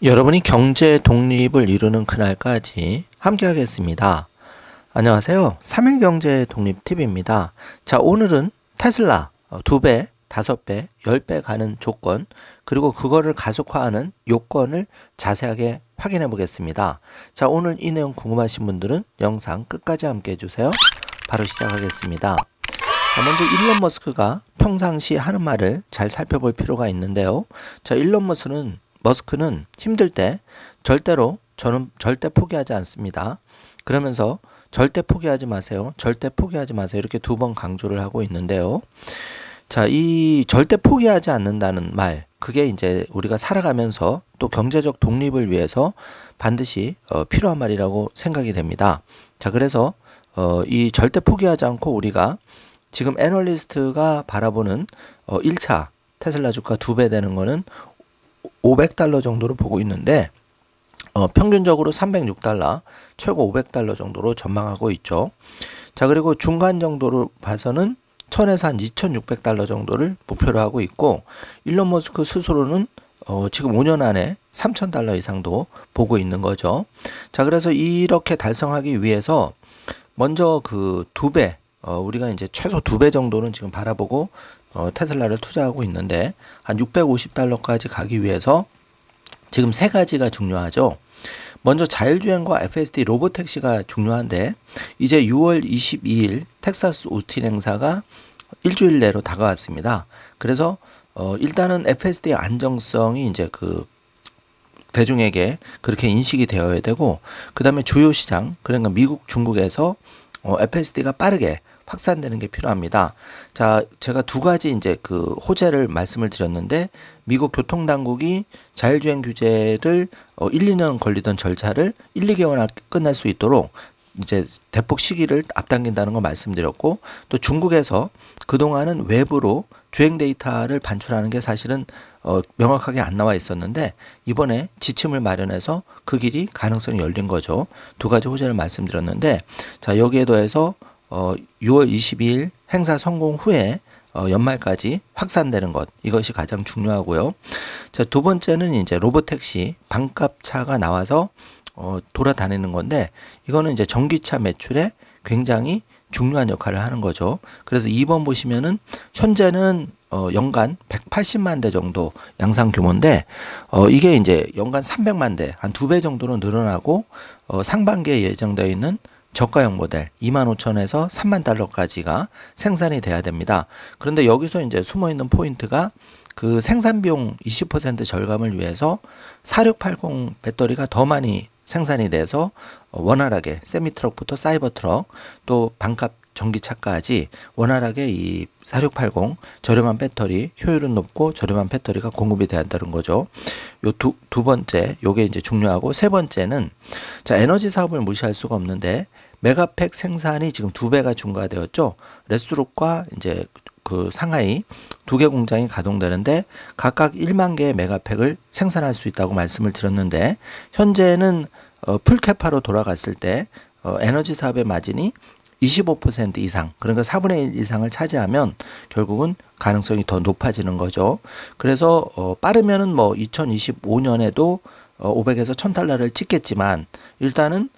여러분이 경제 독립을 이루는 그날까지 함께 하겠습니다. 안녕하세요. 3일 경제 독립 팁입니다. 자, 오늘은 테슬라 2배, 5배, 10배 가는 조건, 그리고 그거를 가속화하는 요건을 자세하게 확인해 보겠습니다. 자, 오늘 이 내용 궁금하신 분들은 영상 끝까지 함께 해주세요. 바로 시작하겠습니다. 자, 먼저 일론 머스크가 평상시 하는 말을 잘 살펴볼 필요가 있는데요. 자, 일론 머스크는 힘들 때 저는 절대 포기하지 않습니다. 그러면서 절대 포기하지 마세요. 절대 포기하지 마세요. 이렇게 2번 강조를 하고 있는데요. 자, 이 절대 포기하지 않는다는 말, 그게 이제 우리가 살아가면서 또 경제적 독립을 위해서 반드시 필요한 말이라고 생각이 됩니다. 자, 그래서 이 절대 포기하지 않고 우리가 지금 애널리스트가 바라보는 1차 테슬라 주가 2배 되는 거는 $500 정도로 보고 있는데 평균적으로 $306, 최고 $500 정도로 전망하고 있죠. 자, 그리고 중간 정도로 봐서는 1000에서 한 $2600 정도를 목표로 하고 있고, 일론 머스크 스스로는 지금 5년 안에 $3000 이상도 보고 있는 거죠. 자, 그래서 이렇게 달성하기 위해서 먼저 그 2배, 우리가 이제 최소 2배 정도는 지금 바라보고 테슬라를 투자하고 있는데, 한 $650까지 가기 위해서 지금 세 가지가 중요하죠. 먼저 자율주행과 FSD 로보택시가 중요한데, 이제 6월 22일 텍사스 오스틴 행사가 일주일 내로 다가왔습니다. 그래서 일단은 FSD의 안정성이 이제 그 대중에게 그렇게 인식이 되어야 되고, 그 다음에 주요 시장, 그러니까 미국, 중국에서 FSD가 빠르게 확산되는 게 필요합니다. 자, 제가 2가지 이제 그 호재를 말씀을 드렸는데, 미국 교통당국이 자율주행 규제를 1, 2년 걸리던 절차를 1, 2개월 안에 끝날 수 있도록 이제 대폭 시기를 앞당긴다는 거 말씀드렸고, 또 중국에서 그동안은 외부로 주행 데이터를 반출하는 게 사실은 명확하게 안 나와 있었는데, 이번에 지침을 마련해서 그 길이 가능성이 열린 거죠. 2가지 호재를 말씀드렸는데, 자, 여기에 더해서 6월 22일 행사 성공 후에 연말까지 확산되는 것, 이것이 가장 중요하고요. 자, 2번째는 이제 로보택시 반값차가 나와서 돌아다니는 건데, 이거는 이제 전기차 매출에 굉장히 중요한 역할을 하는 거죠. 그래서 2번 보시면은 현재는 연간 180만 대 정도 양산 규모인데, 이게 이제 연간 300만 대, 한 2배 정도로 늘어나고, 상반기에 예정되어 있는 저가형 모델 25,000에서 $30,000까지가 생산이 돼야 됩니다. 그런데 여기서 이제 숨어 있는 포인트가 그 생산 비용 20% 절감을 위해서 4680 배터리가 더 많이 생산이 돼서 원활하게 세미트럭부터 사이버트럭 또 반값 전기차까지 원활하게 이 4680 저렴한 배터리, 효율은 높고 저렴한 배터리가 공급이 돼야 한다는 거죠. 요 두 번째, 요게 이제 중요하고, 세 번째는 자, 에너지 사업을 무시할 수가 없는데, 메가팩 생산이 지금 2배가 증가되었죠. 레스룩과 이제 그 상하이 2개 공장이 가동되는데 각각 1만 개의 메가팩을 생산할 수 있다고 말씀을 드렸는데, 현재는 풀캐파로 돌아갔을 때 에너지 사업의 마진이 25% 이상, 그러니까 4분의 1 이상을 차지하면 결국은 가능성이 더 높아지는 거죠. 그래서 빠르면은 뭐 2025년에도 500에서 $1000를 찍겠지만, 일단은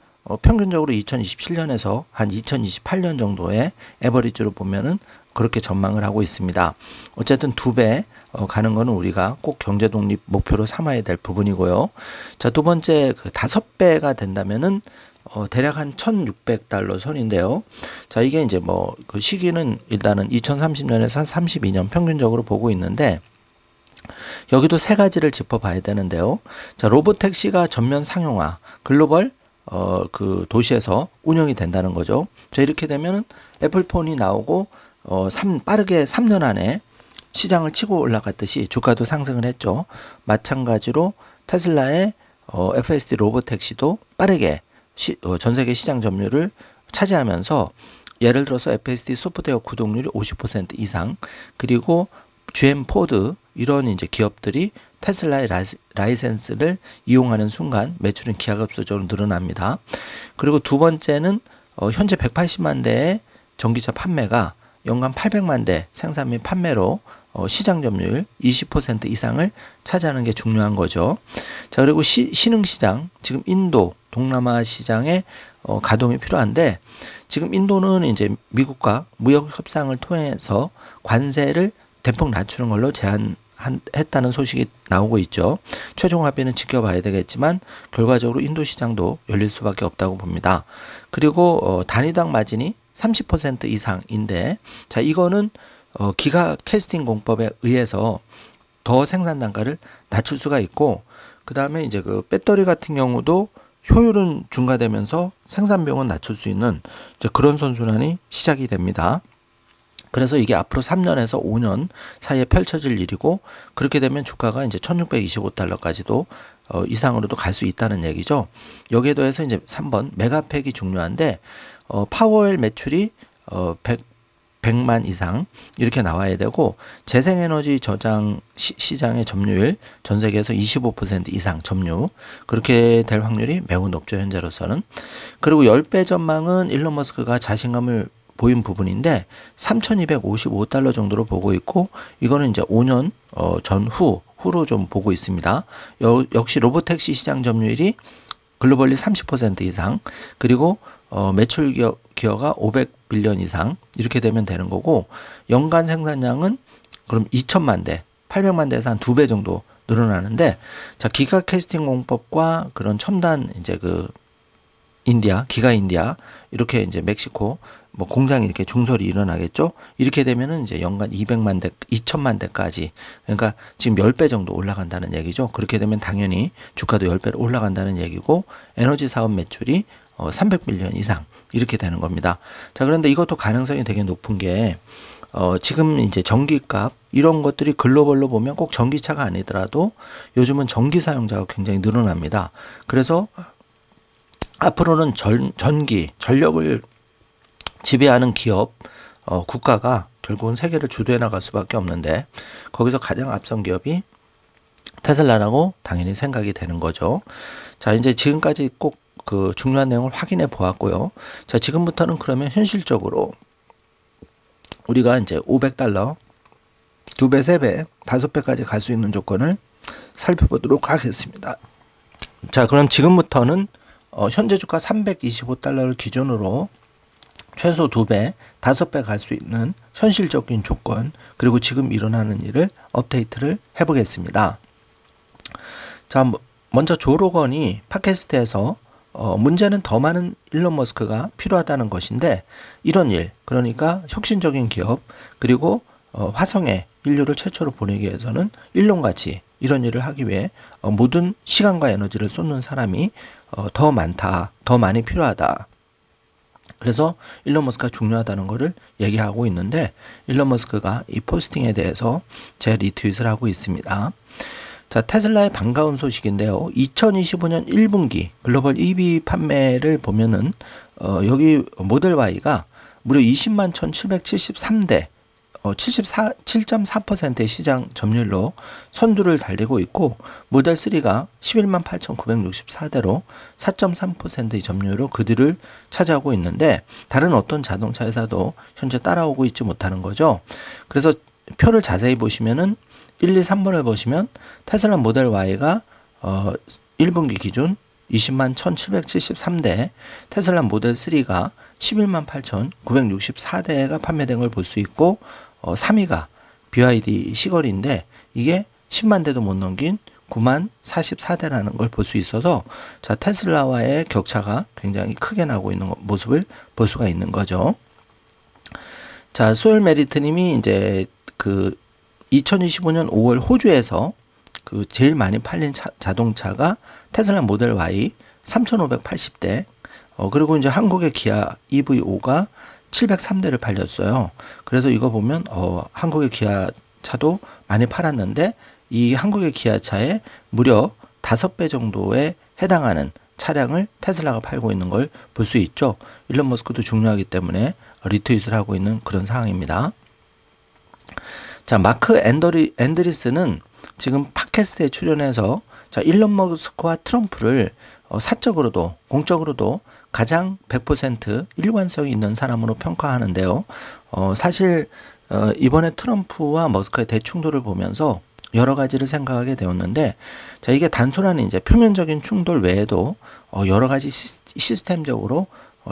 평균적으로 2027년에서 한 2028년 정도의 에버리지로 보면은 그렇게 전망을 하고 있습니다. 어쨌든 2배 가는 거는 우리가 꼭 경제 독립 목표로 삼아야 될 부분이고요. 자, 2번째 그 5배가 된다면은 대략 한 $1,600 선인데요. 자, 이게 이제 뭐 그 시기는 일단은 2030년에서 한 32년 평균적으로 보고 있는데, 여기도 세 가지를 짚어봐야 되는데요. 자, 로보택시가 전면 상용화, 글로벌 그 도시에서 운영이 된다는 거죠. 자, 이렇게 되면은 애플폰이 나오고 빠르게 3년 안에 시장을 치고 올라갔듯이 주가도 상승을 했죠. 마찬가지로 테슬라의 FSD 로보택시도 빠르게 전 세계 시장 점유율을 차지하면서, 예를 들어서 FSD 소프트웨어 구독률이 50% 이상, 그리고 GM, 포드 이런 이제 기업들이 테슬라의 라이센스를 이용하는 순간 매출은 기하급수적으로 늘어납니다. 그리고 2번째는 현재 180만 대의 전기차 판매가 연간 800만 대 생산 및 판매로 시장 점유율 20% 이상을 차지하는 게 중요한 거죠. 자, 그리고 신흥시장, 지금 인도, 동남아 시장에 가동이 필요한데, 지금 인도는 이제 미국과 무역 협상을 통해서 관세를 대폭 낮추는 걸로 했다는 소식이 나오고 있죠. 최종 합의는 지켜봐야 되겠지만 결과적으로 인도 시장도 열릴 수밖에 없다고 봅니다. 그리고 단위당 마진이 30% 이상인데, 자, 이거는 기가 캐스팅 공법에 의해서 더 생산 단가를 낮출 수가 있고, 그 다음에 이제 그 배터리 같은 경우도 효율은 증가되면서 생산비용은 낮출 수 있는 이제 그런 선순환이 시작이 됩니다. 그래서 이게 앞으로 3년에서 5년 사이에 펼쳐질 일이고, 그렇게 되면 주가가 이제 1625달러까지도 이상으로도 갈 수 있다는 얘기죠. 여기에 더해서 이제 3번 메가팩이 중요한데, 파워웰 매출이 100만 이상 이렇게 나와야 되고, 재생에너지 저장 시장의 점유율 전 세계에서 25% 이상 점유, 그렇게 될 확률이 매우 높죠, 현재로서는. 그리고 10배 전망은 일론 머스크가 자신감을 보인 부분인데 3,255달러 정도로 보고 있고, 이거는 이제 5년 후로 좀 보고 있습니다. 역시 로보택시 시장 점유율이 글로벌리 30% 이상, 그리고 매출 기여가 500빌리언 이상 이렇게 되면 되는 거고, 연간 생산량은 그럼 2천만 대, 800만 대에서 한 2배 정도 늘어나는데, 자, 기가 캐스팅 공법과 그런 첨단 이제 그 기가 인디아 이렇게 이제 멕시코 뭐 공장이 이렇게 중설이 일어나겠죠. 이렇게 되면은 이제 연간 200만 대, 2천만 대까지, 그러니까 지금 10배 정도 올라간다는 얘기죠. 그렇게 되면 당연히 주가도 10배로 올라간다는 얘기고, 에너지 사업 매출이 300빌리언 이상 이렇게 되는 겁니다. 자, 그런데 이것도 가능성이 되게 높은 게 지금 이제 전기값 이런 것들이 글로벌로 보면 꼭 전기차가 아니더라도 요즘은 전기 사용자가 굉장히 늘어납니다. 그래서 앞으로는 전력을 지배하는 기업, 국가가 결국은 세계를 주도해 나갈 수밖에 없는데, 거기서 가장 앞선 기업이 테슬라라고 당연히 생각이 되는 거죠. 자, 이제 지금까지 꼭 그 중요한 내용을 확인해 보았고요. 자, 지금부터는 그러면 현실적으로 우리가 이제 500달러 2배, 3배, 5배까지 갈 수 있는 조건을 살펴보도록 하겠습니다. 자, 그럼 지금부터는 현재 주가 325달러를 기준으로 최소 2배, 5배 갈 수 있는 현실적인 조건, 그리고 지금 일어나는 일을 업데이트를 해보겠습니다. 자, 먼저 조 로건이 팟캐스트에서 문제는 더 많은 일론 머스크가 필요하다는 것인데, 이런 일, 그러니까 혁신적인 기업, 그리고 화성에 인류를 최초로 보내기 위해서는 일론같이 이런 일을 하기 위해 모든 시간과 에너지를 쏟는 사람이 더 많다, 더 많이 필요하다. 그래서 일론 머스크가 중요하다는 것을 얘기하고 있는데, 일론 머스크가 이 포스팅에 대해서 리트윗을 하고 있습니다. 자, 테슬라의 반가운 소식인데요. 2025년 1분기 글로벌 EV 판매를 보면은 여기 모델 Y가 무려 20만 1,773대 7.4%의 시장 점유율로 선두를 달리고 있고, 모델 3가 11만 8,964대로 4.3%의 점유율로 그 뒤를 차지하고 있는데, 다른 어떤 자동차 회사도 현재 따라오고 있지 못하는 거죠. 그래서 표를 자세히 보시면은 1, 2, 3번을 보시면 테슬라 모델 Y가 1분기 기준 20만 1,773대, 테슬라 모델 3가 11만 8,964대가 판매된 걸 볼 수 있고, 3위가 BYD 시걸인데 이게 10만 대도 못 넘긴 9만 44대라는 걸 볼 수 있어서, 자, 테슬라와의 격차가 굉장히 크게 나고 있는 모습을 볼 수가 있는 거죠. 자, 소열 메리트 님이 이제 그 2025년 5월 호주에서 그 제일 많이 팔린 자동차가 테슬라 모델 Y 3,580대, 그리고 이제 한국의 기아 EV5가 703대를 팔렸어요. 그래서 이거 보면 한국의 기아 차도 많이 팔았는데, 이 한국의 기아 차에 무려 5배 정도에 해당하는 차량을 테슬라가 팔고 있는 걸 볼 수 있죠. 일론 머스크도 중요하기 때문에 리트윗을 하고 있는 그런 상황입니다. 자, 마크 앤드리스는 지금 팟캐스트에 출연해서, 자, 일론 머스크와 트럼프를 사적으로도 공적으로도 가장 100% 일관성이 있는 사람으로 평가하는데요. 사실 이번에 트럼프와 머스크의 대충돌을 보면서 여러 가지를 생각하게 되었는데, 자, 이게 단순한 이제 표면적인 충돌 외에도 여러 가지 시스템적으로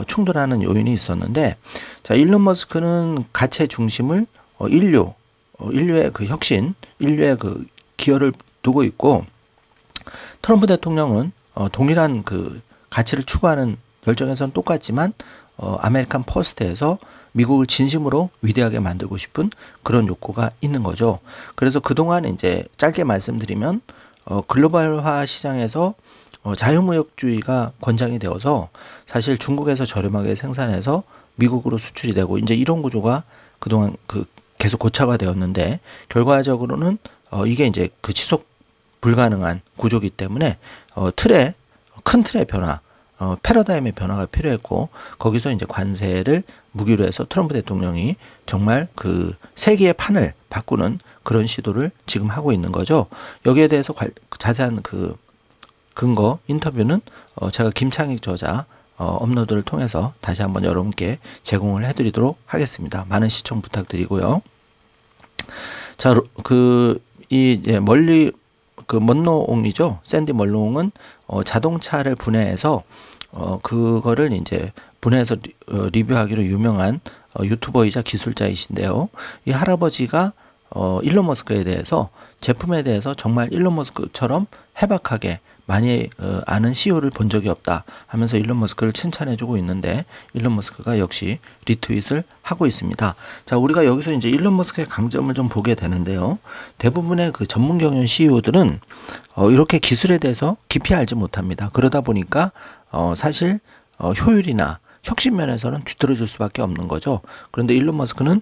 충돌하는 요인이 있었는데, 자, 일론 머스크는 가치의 중심을 인류의 그 혁신, 인류의 그 기여를 두고 있고, 트럼프 대통령은 동일한 그 가치를 추구하는 열정에서는 똑같지만 아메리칸 퍼스트에서 미국을 진심으로 위대하게 만들고 싶은 그런 욕구가 있는 거죠. 그래서 그동안 이제 짧게 말씀드리면 글로벌화 시장에서 자유무역주의가 권장이 되어서 사실 중국에서 저렴하게 생산해서 미국으로 수출이 되고 이제 이런 구조가 그동안 그 계속 고착화 되었는데, 결과적으로는 이게 이제 그 지속 불가능한 구조기 때문에 큰 틀의 변화, 패러다임의 변화가 필요했고, 거기서 이제 관세를 무기로 해서 트럼프 대통령이 정말 그 세계의 판을 바꾸는 그런 시도를 지금 하고 있는 거죠. 여기에 대해서 자세한 그 근거 인터뷰는 제가 김창익 저자 업로드를 통해서 다시 한번 여러분께 제공을 해드리도록 하겠습니다. 많은 시청 부탁드리고요. 자, 먼로옹이죠. 샌디 먼로옹은 자동차를 분해해서 그거를 이제 분해해서 리뷰하기로 유명한 유튜버이자 기술자이신데요. 이 할아버지가 일론 머스크에 대해서, 제품에 대해서 정말 일론 머스크처럼 해박하게 많이 아는 CEO를 본 적이 없다 하면서 일론 머스크를 칭찬해주고 있는데, 일론 머스크가 역시 리트윗을 하고 있습니다. 자, 우리가 여기서 이제 일론 머스크의 강점을 좀 보게 되는데요. 대부분의 그 전문 경영 CEO들은 이렇게 기술에 대해서 깊이 알지 못합니다. 그러다 보니까 사실 효율이나 혁신 면에서는 뒤떨어질 수밖에 없는 거죠. 그런데 일론 머스크는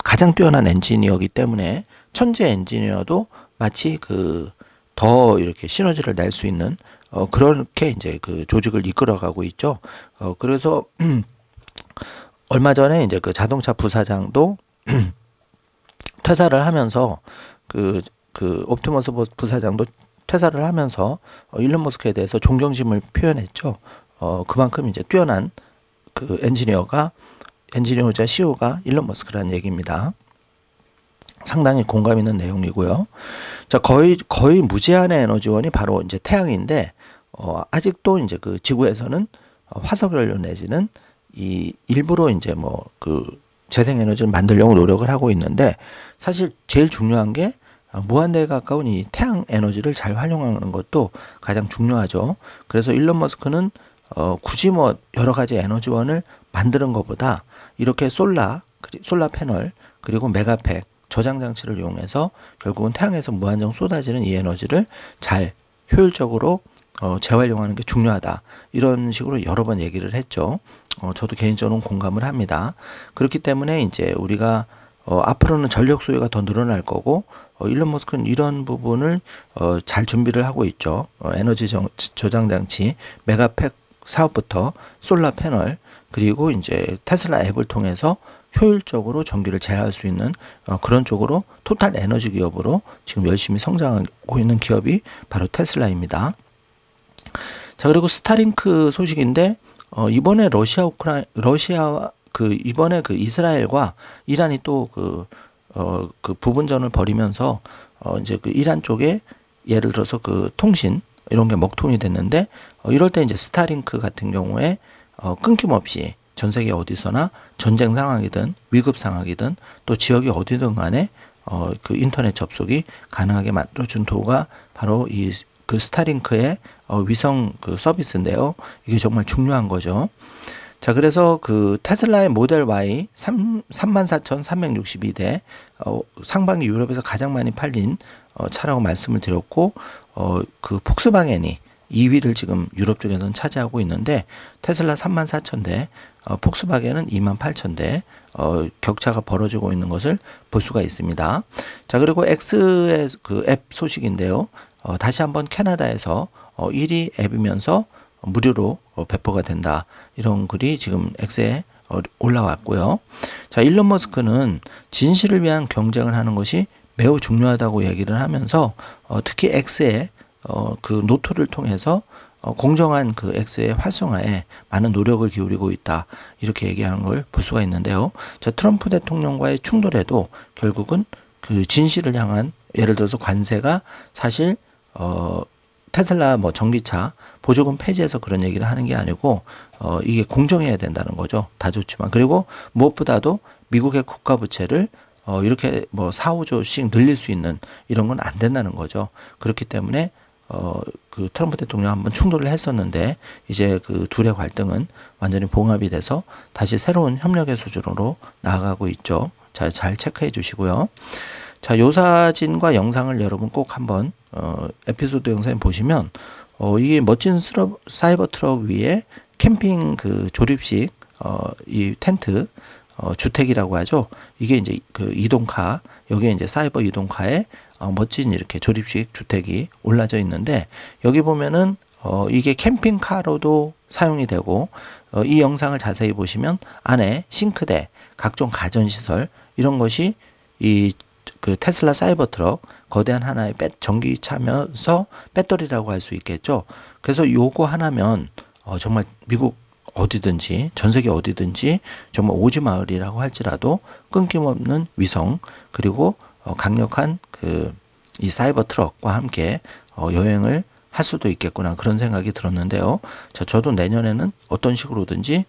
가장 뛰어난 엔지니어이기 때문에 천재 엔지니어도 마치 더 이렇게 시너지를 낼 수 있는 그렇게 이제 그 조직을 이끌어가고 있죠. 그래서 얼마 전에 이제 그 자동차 부사장도 퇴사를 하면서 옵티머스 부사장도 퇴사를 하면서 일론 머스크에 대해서 존경심을 표현했죠. 그만큼 이제 뛰어난 그 엔지니어자 CEO가 일론 머스크라는 얘기입니다. 상당히 공감 있는 내용이고요. 자, 거의 무제한의 에너지원이 바로 이제 태양인데, 아직도 이제 그 지구에서는 화석연료 내지는 일부러 이제 재생에너지를 만들려고 노력을 하고 있는데, 사실 제일 중요한 게 무한대에 가까운 이 태양 에너지를 잘 활용하는 것도 가장 중요하죠. 그래서 일론 머스크는 굳이 여러 가지 에너지원을 만드는 것보다 이렇게 솔라 패널 그리고 메가팩 저장 장치를 이용해서 결국은 태양에서 무한정 쏟아지는 이 에너지를 잘 효율적으로 재활용하는 게 중요하다. 이런 식으로 여러 번 얘기를 했죠. 저도 개인적으로 공감을 합니다. 그렇기 때문에 이제 우리가 앞으로는 전력 소요가 더 늘어날 거고, 일론 머스크는 이런 부분을 잘 준비를 하고 있죠. 에너지 저장 장치, 메가팩 사업부터 솔라 패널, 그리고 이제 테슬라 앱을 통해서 효율적으로 전기를 제어할 수 있는 그런 쪽으로 토탈 에너지 기업으로 지금 열심히 성장하고 있는 기업이 바로 테슬라입니다. 자, 그리고 스타링크 소식인데, 이번에 이번에 이스라엘과 이란이 또 부분전을 벌이면서 이제 이란 쪽에 예를 들어서 통신 이런 게 먹통이 됐는데, 이럴 때 이제 스타링크 같은 경우에 끊김없이 전 세계 어디서나 전쟁 상황이든 위급 상황이든 또 지역이 어디든 간에 인터넷 접속이 가능하게 만들어준 도구가 바로 스타링크의 위성 서비스인데요. 이게 정말 중요한 거죠. 자, 그래서 테슬라의 모델 Y 34,362대 상반기 유럽에서 가장 많이 팔린 차라고 말씀을 드렸고, 폭스바겐이 2위를 지금 유럽 쪽에서는 차지하고 있는데, 테슬라 34,000대, 폭스바겐은 28,000대 격차가 벌어지고 있는 것을 볼 수가 있습니다. 자, 그리고 X의 앱 소식인데요. 다시 한번 캐나다에서 1위 앱이면서 무료로 배포가 된다. 이런 글이 지금 X에 올라왔고요. 자, 일론 머스크는 진실을 위한 경쟁을 하는 것이 매우 중요하다고 얘기를 하면서 특히 X에 노트를 통해서 공정한 그 X의 활성화에 많은 노력을 기울이고 있다. 이렇게 얘기하는 걸 볼 수가 있는데요. 자, 트럼프 대통령과의 충돌에도 결국은 그 진실을 향한, 예를 들어서 관세가 사실 테슬라 뭐 전기차 보조금 폐지해서 그런 얘기를 하는 게 아니고 이게 공정해야 된다는 거죠. 다 좋지만. 그리고 무엇보다도 미국의 국가 부채를 이렇게 뭐 4, 5조씩 늘릴 수 있는 이런 건 안 된다는 거죠. 그렇기 때문에 그 트럼프 대통령 한번 충돌을 했었는데 이제 그 둘의 갈등은 완전히 봉합이 돼서 다시 새로운 협력의 수준으로 나아가고 있죠. 자, 잘 체크해 주시고요. 자, 요 사진과 영상을 여러분 꼭 한번 에피소드 영상에 보시면 이게 멋진 사이버 트럭 위에 캠핑 그 조립식 이 텐트 주택이라고 하죠. 이게 이제 그 이동카, 여기에 이제 사이버 이동카에 멋진 이렇게 조립식 주택이 올라져 있는데, 여기 보면은 이게 캠핑카로도 사용이 되고, 이 영상을 자세히 보시면 안에 싱크대, 각종 가전시설 이런 것이 이 그 테슬라 사이버 트럭 거대한 하나의 전기차면서 배터리라고 할 수 있겠죠. 그래서 요거 하나면 정말 미국 어디든지 전 세계 어디든지 정말 오지 마을이라고 할지라도 끊김없는 위성, 그리고 강력한 그 이 사이버 트럭과 함께 여행을 할 수도 있겠구나, 그런 생각이 들었는데요. 자, 저도 내년에는 어떤 식으로든지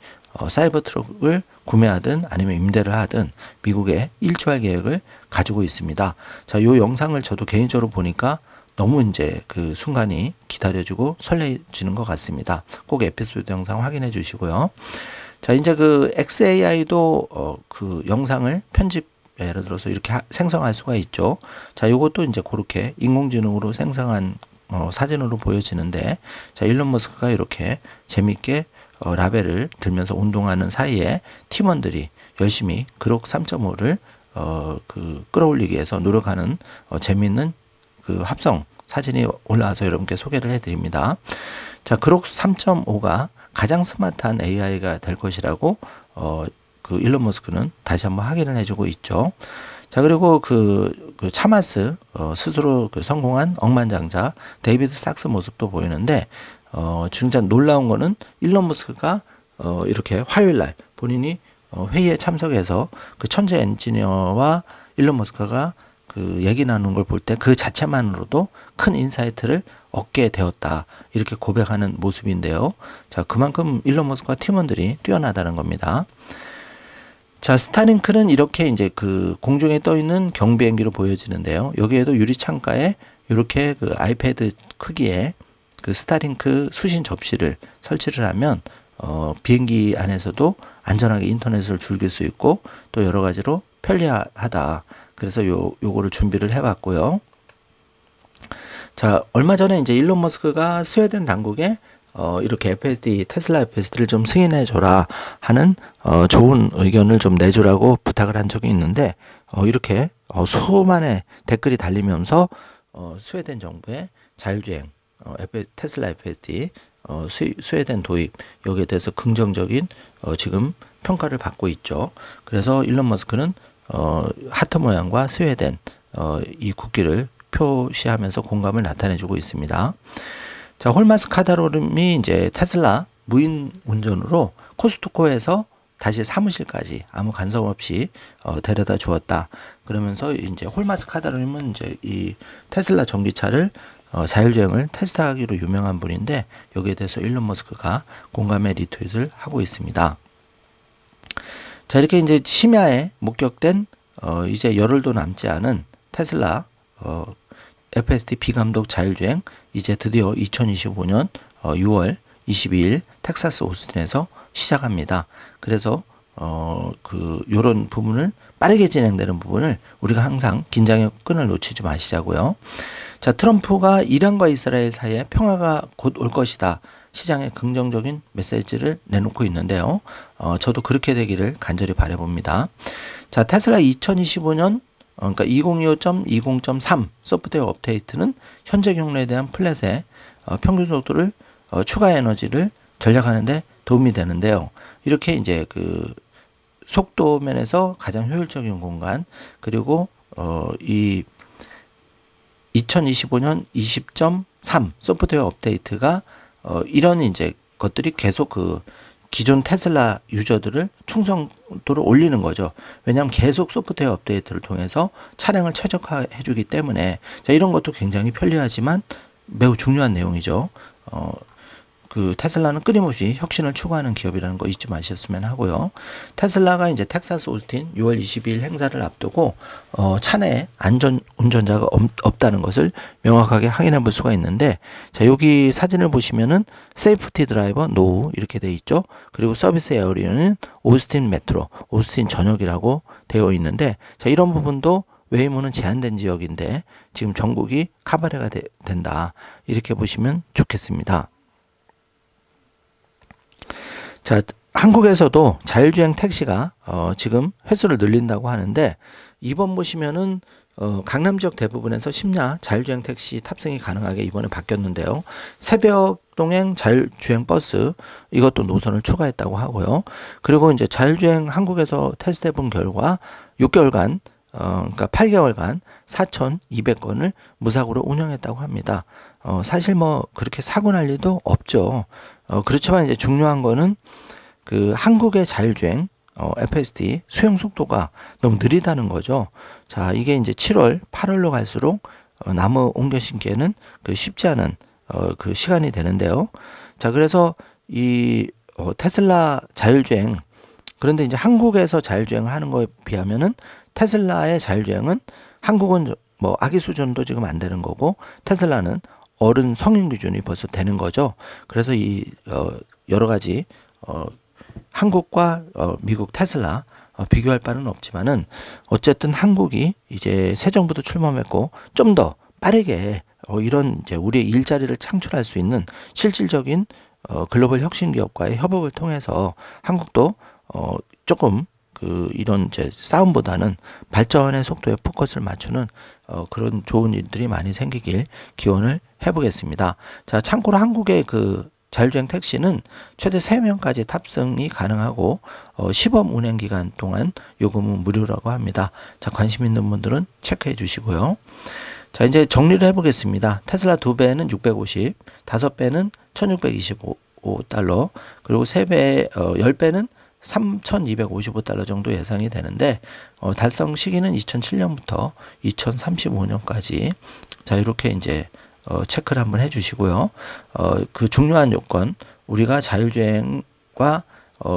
사이버 트럭을 구매하든 아니면 임대를 하든 미국에 일주할 계획을 가지고 있습니다. 자, 요 영상을 저도 개인적으로 보니까 너무 이제 그 순간이 기다려지고 설레지는 것 같습니다. 꼭 에피소드 영상 확인해 주시고요. 자, 이제 그 XAI도 그 영상을 예를 들어서 이렇게 생성할 수가 있죠. 자, 요것도 이제 그렇게 인공지능으로 생성한 사진으로 보여지는데, 자, 일론 머스크가 이렇게 재밌게 라벨을 들면서 운동하는 사이에 팀원들이 열심히 그록 3.5를 그 끌어올리기 위해서 노력하는 재밌는 그 합성 사진이 올라와서 여러분께 소개를 해드립니다. 자, 그록 3.5가 가장 스마트한 AI가 될 것이라고 그 일론 머스크는 다시 한번 확인을 해주고 있죠. 자, 그리고 그 차마스 스스로 그 성공한 억만장자 데이비드 sak스 모습도 보이는데, 진짜 놀라운 거는 일론 머스크가 이렇게 화요일 날 본인이 회의에 참석해서 그 천재 엔지니어와 일론 머스크가 그 얘기 나누는 걸 볼 때 그 자체만으로도 큰 인사이트를 얻게 되었다, 이렇게 고백하는 모습인데요. 자, 그만큼 일론 머스크와 팀원들이 뛰어나다는 겁니다. 자, 스타링크는 이렇게 이제 그 공중에 떠 있는 경비행기로 보여지는데요. 여기에도 유리 창가에 이렇게 그 아이패드 크기의 그 스타링크 수신 접시를 설치를 하면 비행기 안에서도 안전하게 인터넷을 즐길 수 있고 또 여러 가지로 편리하다. 그래서 요거를 준비를 해봤고요. 자, 얼마 전에 이제 일론 머스크가 스웨덴 당국에 이렇게 FSD, 테슬라 FSD를 좀 승인해줘라 하는 좋은 의견을 좀 내주라고 부탁을 한 적이 있는데, 이렇게 수만의 댓글이 달리면서 스웨덴 정부의 자율주행 테슬라 FSD 스웨덴 도입, 여기에 대해서 긍정적인 지금 평가를 받고 있죠. 그래서 일론 머스크는 하트 모양과 스웨덴 이 국기를 표시하면서 공감을 나타내주고 있습니다. 자, 홀마스 카다로름이 이제 테슬라 무인 운전으로 코스트코에서 다시 사무실까지 아무 간섭 없이 데려다 주었다. 그러면서 이제 홀마스 카다로름은 이제 이 테슬라 전기차를 자율주행을 테스트하기로 유명한 분인데, 여기에 대해서 일론 머스크가 공감의 리트윗을 하고 있습니다. 자, 이렇게 이제 심야에 목격된 이제 열흘도 남지 않은 테슬라 FSD 비감독 자율주행, 이제 드디어 2025년 6월 22일 텍사스 오스틴에서 시작합니다. 그래서 요런 부분을 빠르게 진행되는 부분을 우리가 항상 긴장의 끈을 놓치지 마시자고요. 자, 트럼프가 이란과 이스라엘 사이에 평화가 곧 올 것이다, 시장에 긍정적인 메시지를 내놓고 있는데요. 저도 그렇게 되기를 간절히 바라봅니다. 자, 테슬라 2025년 그러니까 2025.20.3 소프트웨어 업데이트는 현재 경로에 대한 플랫의 평균 속도를 추가 에너지를 절약하는 데 도움이 되는데요. 이렇게 이제 그 속도 면에서 가장 효율적인 공간, 그리고 이 2025년 20.3 소프트웨어 업데이트가 이런 이제 것들이 계속 그 기존 테슬라 유저들을 충성도를 올리는 거죠. 왜냐하면 계속 소프트웨어 업데이트를 통해서 차량을 최적화해 주기 때문에 자, 이런 것도 굉장히 편리하지만 매우 중요한 내용이죠. 그 테슬라는 끊임없이 혁신을 추구하는 기업이라는 거 잊지 마셨으면 하고요. 테슬라가 이제 텍사스 오스틴 6월 22일 행사를 앞두고 차내에 안전 운전자가 없다는 것을 명확하게 확인해 볼 수가 있는데, 자, 여기 사진을 보시면은 세이프티 드라이버 노우 이렇게 돼 있죠. 그리고 서비스 에어리어는 오스틴 메트로, 오스틴 전역이라고 되어 있는데, 자, 이런 부분도 웨이모는 제한된 지역인데 지금 전국이 카바레가 된다, 이렇게 보시면 좋겠습니다. 자, 한국에서도 자율주행 택시가 지금 횟수를 늘린다고 하는데, 이번 보시면은 강남 지역 대부분에서 심야 자율주행 택시 탑승이 가능하게 이번에 바뀌었는데요. 새벽 동행 자율주행 버스 이것도 노선을 추가했다고 하고요. 그리고 이제 자율주행 한국에서 테스트해 본 결과 6개월간 그러니까 8개월간 4,200건을 무사고로 운영했다고 합니다. 사실 뭐 그렇게 사고 날 일도 없죠. 그렇지만 이제 중요한 거는 그 한국의 자율주행 FSD 수용 속도가 너무 느리다는 거죠. 자, 이게 이제 7월, 8월로 갈수록 나무 옮겨 신기에는 그 쉽지 않은 그 시간이 되는데요. 자, 그래서 이 테슬라 자율주행, 그런데 이제 한국에서 자율주행을 하는 거에 비하면은 테슬라의 자율주행은 한국은 뭐 아기 수준도 지금 안 되는 거고, 테슬라는 어른 성인 기준이 벌써 되는 거죠. 그래서 이 여러 가지 한국과 미국 테슬라 비교할 바는 없지만은 어쨌든 한국이 이제 새 정부도 출범했고 좀 더 빠르게 이런 이제 우리의 일자리를 창출할 수 있는 실질적인 글로벌 혁신 기업과의 협업을 통해서 한국도 조금 그 이런 이제 싸움보다는 발전의 속도에 포커스를 맞추는 그런 좋은 일들이 많이 생기길 기원을 해보겠습니다. 자, 참고로 한국의 그 자율주행 택시는 최대 3명까지 탑승이 가능하고 시범 운행 기간 동안 요금은 무료라고 합니다. 자, 관심 있는 분들은 체크해 주시고요. 자, 이제 정리를 해보겠습니다. 테슬라 2배는 650, 5배는 1625달러, 그리고 3배, 10배는 3,255달러 정도 예상이 되는데, 달성 시기는 2007년부터 2035년까지. 자, 이렇게 이제 체크를 한번 해 주시고요. 그 중요한 요건, 우리가 자율주행과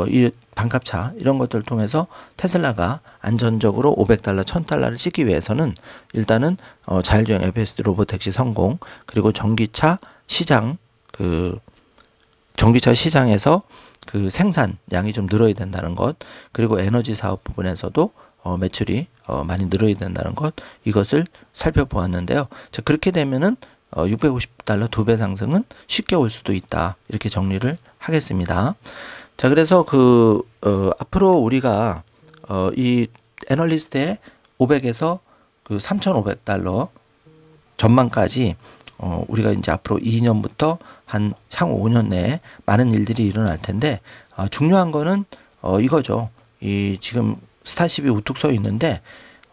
이 반값차 이런 것들을 통해서 테슬라가 안전적으로 500달러, 1000달러를 찍기 위해서는 일단은 자율주행 FSD 로보택시 성공, 그리고 전기차 시장, 전기차 시장에서 그 생산량이 좀 늘어야 된다는 것, 그리고 에너지 사업 부분에서도 매출이 많이 늘어야 된다는 것, 이것을 살펴보았는데요. 자, 그렇게 되면은 650달러 2배 상승은 쉽게 올 수도 있다, 이렇게 정리를 하겠습니다. 자, 그래서 앞으로 우리가 이 애널리스트의 500에서 그 3,500달러 전망까지 우리가 이제 앞으로 2년부터 한 향후 5년 내에 많은 일들이 일어날 텐데, 중요한 거는 이거죠. 이 지금 스타쉽이 우뚝 서 있는데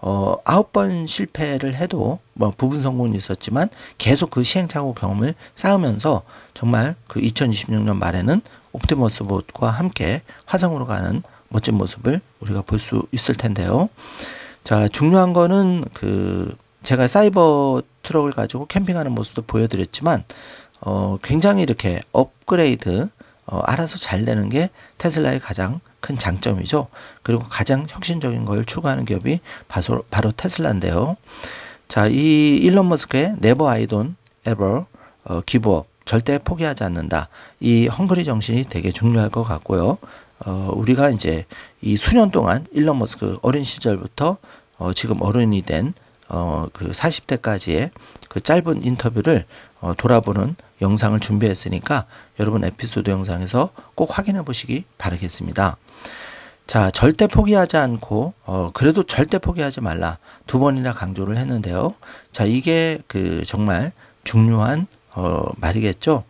9번 실패를 해도 뭐 부분 성공은 있었지만 계속 그 시행착오 경험을 쌓으면서 정말 그 2026년 말에는 옵티머스 봇과 함께 화성으로 가는 멋진 모습을 우리가 볼 수 있을 텐데요. 자, 중요한 거는 제가 사이버 트럭을 가지고 캠핑하는 모습도 보여드렸지만 굉장히 이렇게 업그레이드 알아서 잘 되는 게 테슬라의 가장 큰 장점이죠. 그리고 가장 혁신적인 걸 추구하는 기업이 바로 테슬라인데요. 자, 이 일론 머스크의 Never I don't ever give up, 절대 포기하지 않는다, 이 헝그리 정신이 되게 중요할 것 같고요. 우리가 이제 이 수년 동안 일론 머스크 어린 시절부터 지금 어른이 된 그 40대까지의 그 짧은 인터뷰를 돌아보는 영상을 준비했으니까 여러분 에피소드 영상에서 꼭 확인해 보시기 바라겠습니다. 자, 절대 포기하지 않고 그래도 절대 포기하지 말라 2번이나 강조를 했는데요. 자, 이게 정말 중요한 말이겠죠.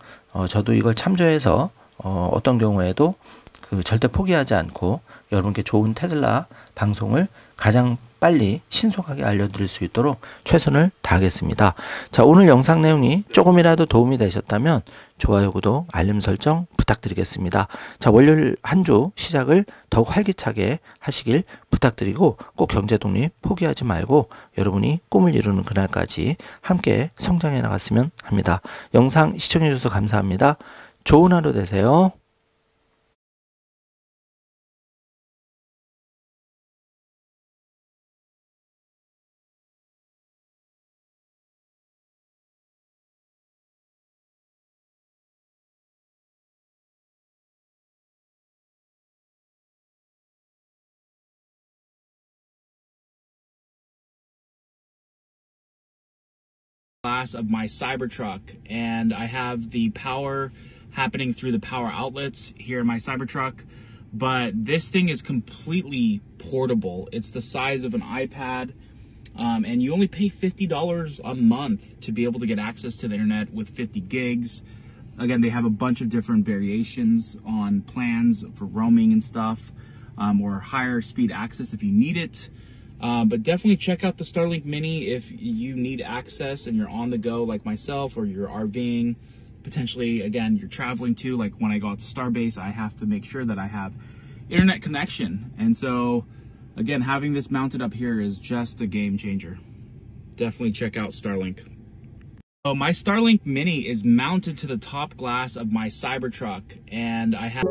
저도 이걸 참조해서 어떤 경우에도 절대 포기하지 않고 여러분께 좋은 테슬라 방송을 가장 빨리 신속하게 알려드릴 수 있도록 최선을 다하겠습니다. 자, 오늘 영상 내용이 조금이라도 도움이 되셨다면 좋아요, 구독, 알림 설정 부탁드리겠습니다. 자, 월요일 한 주 시작을 더욱 활기차게 하시길 부탁드리고 꼭 경제 독립 포기하지 말고 여러분이 꿈을 이루는 그날까지 함께 성장해 나갔으면 합니다. 영상 시청해 주셔서 감사합니다. 좋은 하루 되세요. Glass of my Cybertruck, and I have the power happening through the power outlets here in my Cybertruck, but this thing is completely portable. It's the size of an iPad, and you only pay $50 a month to be able to get access to the internet with 50 gigs. Again, they have a bunch of different variations on plans for roaming and stuff, or higher speed access if you need it. But definitely check out the Starlink Mini if you need access and you're on the go like myself, or you're RVing. Potentially, again, you're traveling too. Like when I go out to Starbase, I have to make sure that I have internet connection. And so, again, having this mounted up here is just a game changer. Definitely check out Starlink. So my Starlink Mini is mounted to the top glass of my Cybertruck, and I have...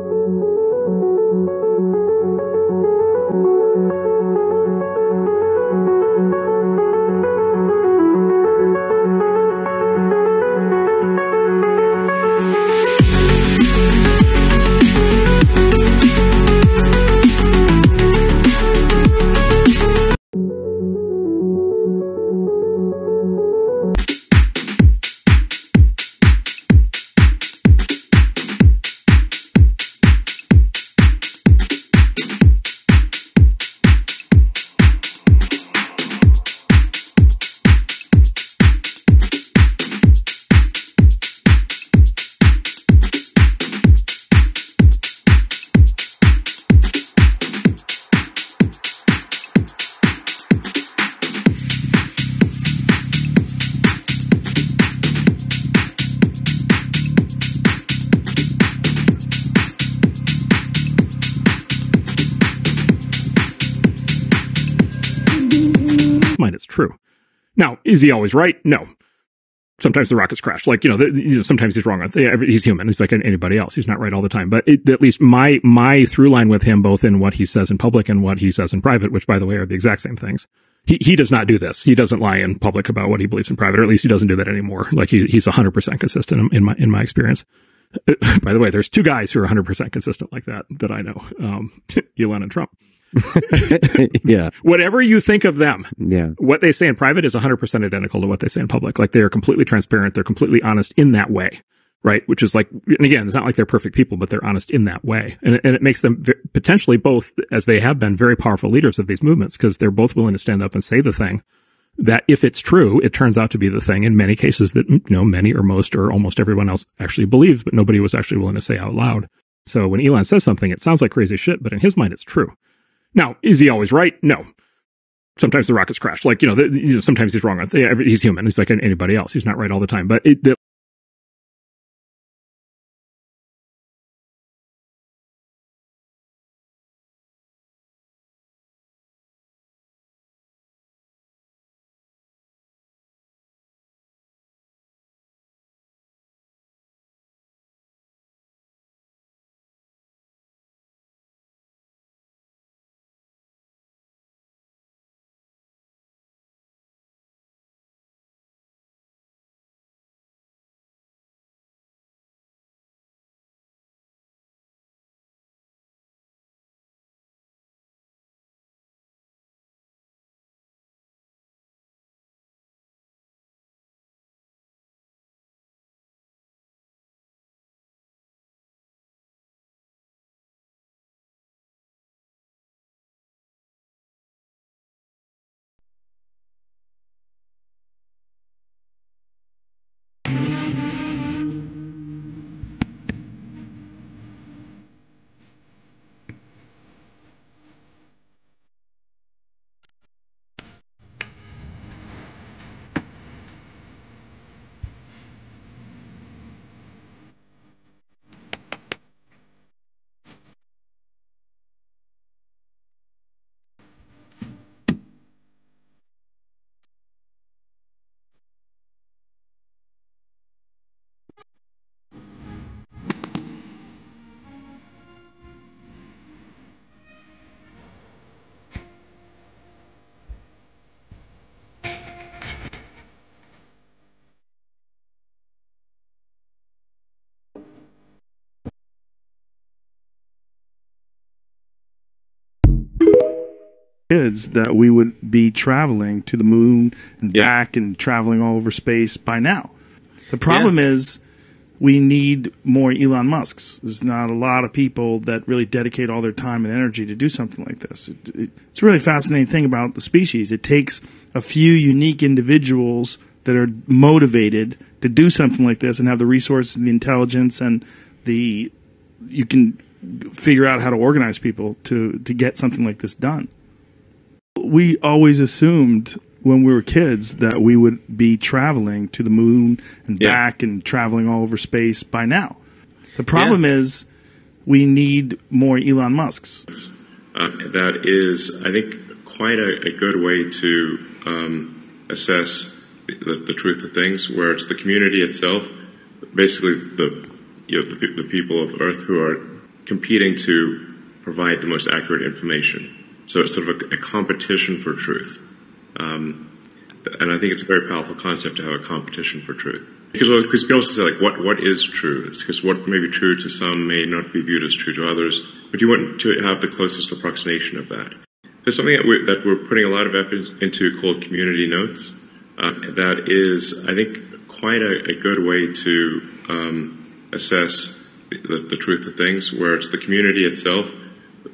Mind it's true. Now, is he always right? No. Sometimes the rockets crash. Like, sometimes he's wrong. He's human. He's like anybody else. He's not right all the time. But at least my through line with him, both in what he says in public and what he says in private, which by the way are the exact same things. He does not do this. He doesn't lie in public about what he believes in private, or at least he doesn't do that anymore. Like he's 100% consistent in my experience. By the way, there's two guys who are 100% consistent like that I know. Elon and Trump. Yeah. Whatever you think of them, Yeah. what they say in private is 100% identical to what they say in public. Like they are completely transparent. They're completely honest in that way, right? Which is like, and again, it's not like they're perfect people, but they're honest in that way. And it makes them potentially both, as they have been, very powerful leaders of these movements, because they're both willing to stand up and say the thing that, if it's true, it turns out to be the thing in many cases that, many or most or almost everyone else actually believes, but nobody was actually willing to say out loud. So when Elon says something, it sounds like crazy shit, but in his mind, it's true. Now, is he always right? No. Sometimes the rockets crash. Like, sometimes he's wrong. He's human. He's like anybody else. He's not right all the time. But kids that we would be traveling to the moon and back and traveling all over space by now. The problem is we need more Elon Musks. There's not a lot of people that really dedicate all their time and energy to do something like this. It's a really fascinating thing about the species. It takes a few unique individuals that are motivated to do something like this and have the resources and the intelligence and you can figure out how to organize people to get something like this done. We always assumed when we were kids that we would be traveling to the moon and back and traveling all over space by now. The problem is we need more Elon Musks. That is, I think, quite a good way to assess the truth of things, where it's the community itself, basically the people of Earth who are competing to provide the most accurate information. So it's sort of a competition for truth. And I think it's a very powerful concept to have a competition for truth. Because people also say, like, what is true? It's because what may be true to some may not be viewed as true to others, but you want to have the closest approximation of that. There's something that we're putting a lot of effort into called community notes. That is, I think, quite a good way to assess the truth of things, where it's the community itself,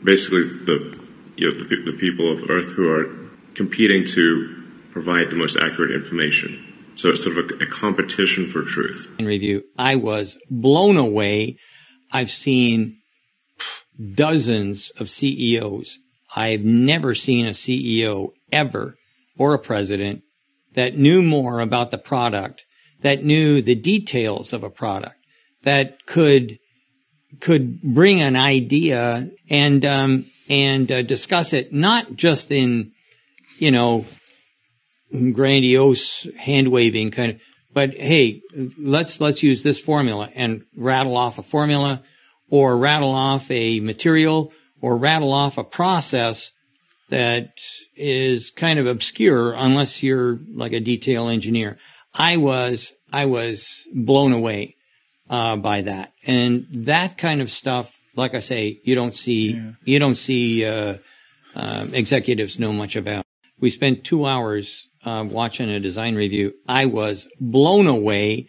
basically the people of Earth who are competing to provide the most accurate information. So it's sort of a competition for truth. In review, I was blown away. I've seen dozens of CEOs. I've never seen a CEO ever, or a president, that knew more about the product, that knew the details of a product, that could bring an idea and discuss it, not just in, grandiose hand waving kind of, but hey, let's use this formula and rattle off a formula, or rattle off a material, or rattle off a process that is kind of obscure unless you're like a detail engineer. I was blown away by that. And that kind of stuff, like I say, you don't see executives know much about. We spent 2 hours watching a design review. I was blown away.